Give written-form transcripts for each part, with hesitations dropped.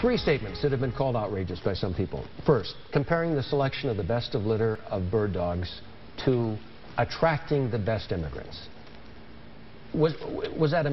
Three statements that have been called outrageous by some people. First, comparing the selection of the best of litter of bird dogs to attracting the best immigrants. Was that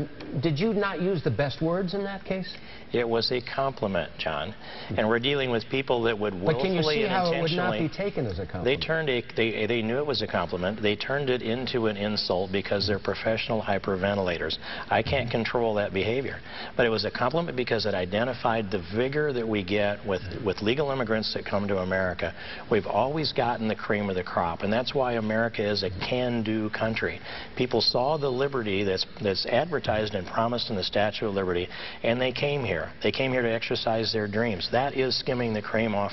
did you not use the best words in that case? It was a compliment, John. And we're dealing with people that would willfully and intentionally... But can you see how it would not be taken as a compliment? They knew it was a compliment. They turned it into an insult because they're professional hyperventilators. I can't control that behavior. But it was a compliment because it identified the vigor that we get with legal immigrants that come to America. We've always gotten the cream of the crop, and that's why America is a can-do country. People saw the liberty that's advertised and promised in the Statue of Liberty, and they came here. They came here to exercise their dreams. That is skimming the cream off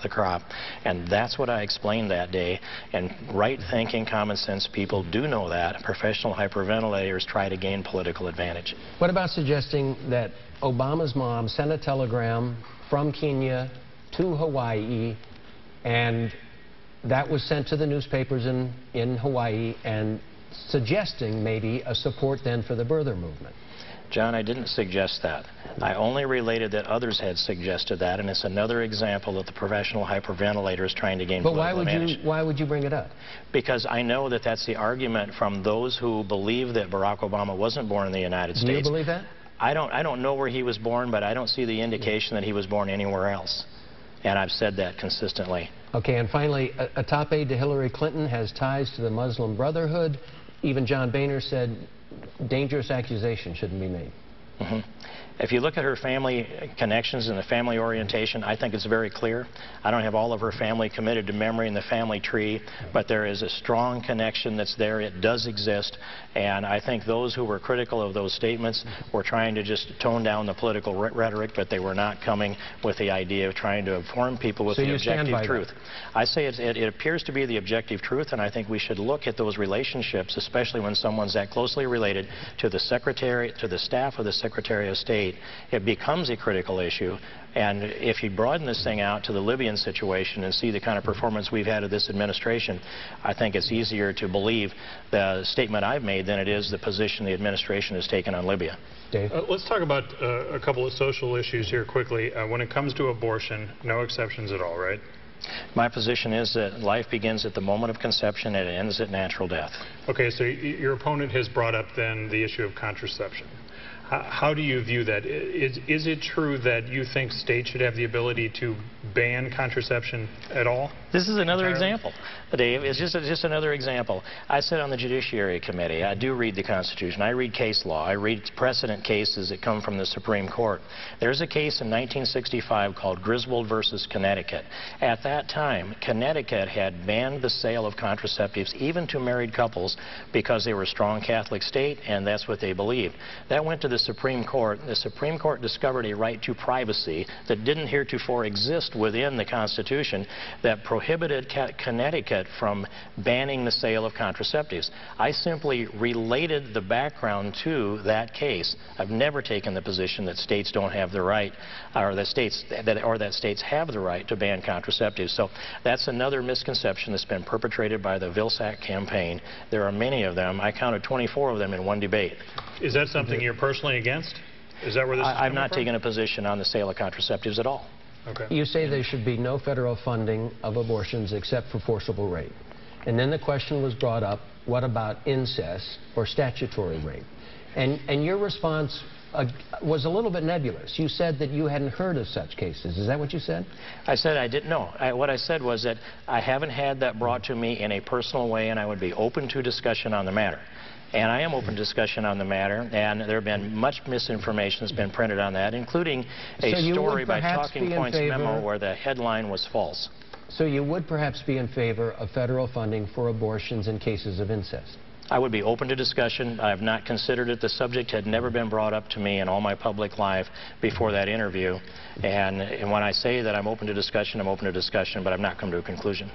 the crop, and that's what I explained that day. And right-thinking, common-sense people do know that. Professional hyperventilators try to gain political advantage. What about suggesting that Obama's mom sent a telegram from Kenya to Hawaii, and that was sent to the newspapers in Hawaii, and suggesting maybe a support then for the birther movement? John, I didn't suggest that. I only related that others had suggested that, and it's another example of the professional hyperventilator is trying to gain political advantage. But why would you bring it up? Because I know that that's the argument from those who believe that Barack Obama wasn't born in the United States. Do you believe that? I don't know where he was born, but I don't see the indication that he was born anywhere else. And I've said that consistently. Okay, and finally, a top aide to Hillary Clinton has ties to the Muslim Brotherhood. Even John Boehner said dangerous accusations shouldn't be made. If you look at her family connections and the family orientation, I think it's very clear. I don't have all of her family committed to memory in the family tree, but there is a strong connection that's there. It does exist, and I think those who were critical of those statements were trying to just tone down the political rhetoric, but they were not coming with the idea of trying to inform people with the objective truth. I say it appears to be the objective truth, and I think we should look at those relationships, especially when someone's that closely related to the Secretary, to the staff of the Secretary of State. It becomes a critical issue, and if you broaden this thing out to the Libyan situation and see the kind of performance we've had of this administration, I think it's easier to believe the statement I've made than it is the position the administration has taken on Libya. Dave? Let's talk about a couple of social issues here quickly. When it comes to abortion, no exceptions at all, right? My position is that life begins at the moment of conception and it ends at natural death. Okay, so your opponent has brought up then the issue of contraception. How do you view that? Is it true that you think states should have the ability to ban contraception at all? This is another example, Dave. It's just another example. I sit on the Judiciary Committee. I do read the Constitution. I read case law. I read precedent cases that come from the Supreme Court. There's a case in 1965 called Griswold versus Connecticut. At that time, Connecticut had banned the sale of contraceptives even to married couples because they were a strong Catholic state, and that's what they believed. That went to the Supreme Court. The Supreme Court discovered a right to privacy that didn't heretofore exist within the Constitution that prohibited Connecticut from banning the sale of contraceptives. I simply related the background to that case. I've never taken the position that states don't have the right, or that states have the right to ban contraceptives. So that's another misconception that's been perpetrated by the Vilsack campaign. There are many of them. I counted 24 of them in one debate. Is that something you're personally against? Is that where this is coming from? I've not taken a position on the sale of contraceptives at all. Okay. You say there should be no federal funding of abortions except for forcible rape. And then the question was brought up, what about incest or statutory rape? And your response was a little bit nebulous. You said that you hadn't heard of such cases. Is that what you said? I said I didn't know. What I said was that I haven't had that brought to me in a personal way, and I would be open to discussion on the matter. And I am open to discussion on the matter, and there have been much misinformation that's been printed on that, including a story by Talking Points memo where the headline was false. So you would perhaps be in favor of federal funding for abortions in cases of incest? I would be open to discussion. I have not considered it. The subject had never been brought up to me in all my public life before that interview. And when I say that I'm open to discussion, I'm open to discussion, but I've not come to a conclusion.